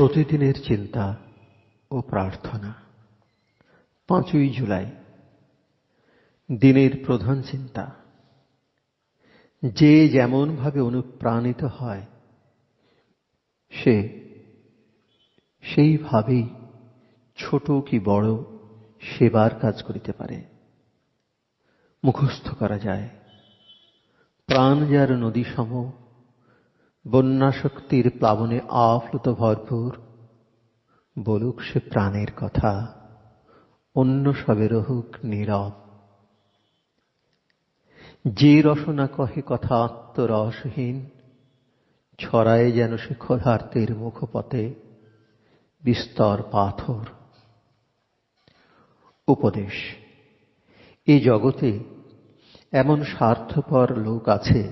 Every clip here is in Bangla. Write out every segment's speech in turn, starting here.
প্রতিদিনের চিন্তা ও প্রার্থনা। 5ই জুলাই দিনের প্রধান চিন্তা। যে যেমন ভাবে অনুপ্রাণিত হয় সে সেইভাবেই ছোট কি বড় সেবার কাজ করিতে পারে। মুখস্থ করা যায়, প্রাণ যার নদী সম, বন্যা শক্তির প্লাবনে আপ্লুত ভরপুর, বলুক সে প্রাণের কথা, অন্য সবে রহুক নীরব। যে রসনা কহে কথা আত্মরসহীন, ছড়ায় যেন সে ক্ষুধার্তের মুখপথে বিস্তর পাথর। উপদেশ। এই জগতে এমন স্বার্থপর লোক আছে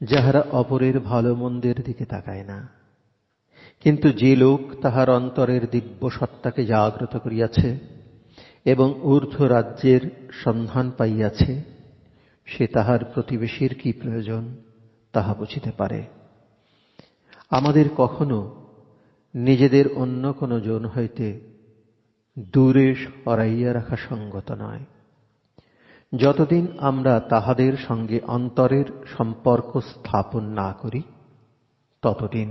যাহারা অপরের ভালো মন্দের দিকে তাকায় না, কিন্তু যে লোক তাহার অন্তরের দিব্য সত্তাকে জাগ্রত করিয়াছে এবং ঊর্ধ্ব রাজ্যের সন্ধান পাইয়াছে, সে তাহার প্রতিবেশীর কি প্রয়োজন তাহা বুঝিতে পারে। আমাদের কখনো নিজেদের অন্য কোনো জন হইতে দূরে সরাইয়া রাখা সঙ্গত নয়। যতদিন আমরা তাহাদের সঙ্গে অন্তরের সম্পর্ক স্থাপন না করি, ততদিন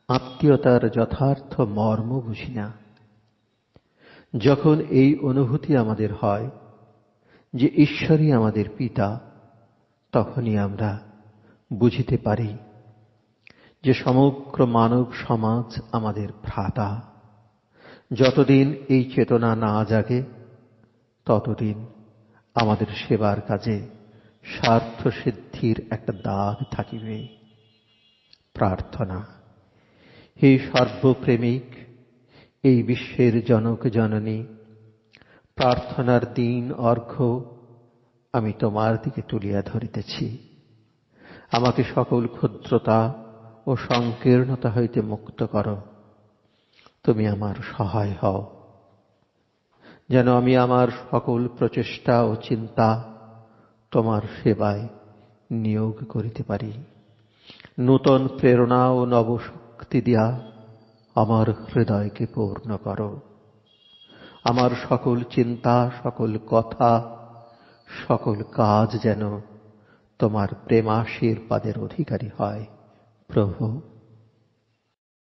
আত্মীয়তার যথার্থ মর্ম বুঝি না। যখন এই অনুভূতি আমাদের হয় যে ঈশ্বরই আমাদের পিতা, তখনই আমরা বুঝিতে পারি যে সমগ্র মানব সমাজ আমাদের ভ্রাতা। যতদিন এই চেতনা না জাগে, ততদিন আমাদের সেবার কাজে স্বার্থ সিদ্ধির একটা দাগ থাকিবে। প্রার্থনা। হে সর্বপ্রেমিক, এই বিশ্বের জনক জননী, প্রার্থনার দিন অর্ঘ্য আমি তোমার দিকে তুলিয়া ধরিতেছি। আমাকে সকল ক্ষুদ্রতা ও সংকীর্ণতা হইতে মুক্ত করো। তুমি আমার সহায় হও, যেন আমি আমার সকল প্রচেষ্টা ও চিন্তা তোমার সেবায় নিয়োগ করিতে পারি। নূতন প্রেরণা ও নবশক্তি দিয়া আমার হৃদয়কে পূর্ণ করো। আমার সকল চিন্তা, সকল কথা, সকল কাজ যেন তোমার প্রেমাশীর্বাদের অধিকারী হয়। প্রভু।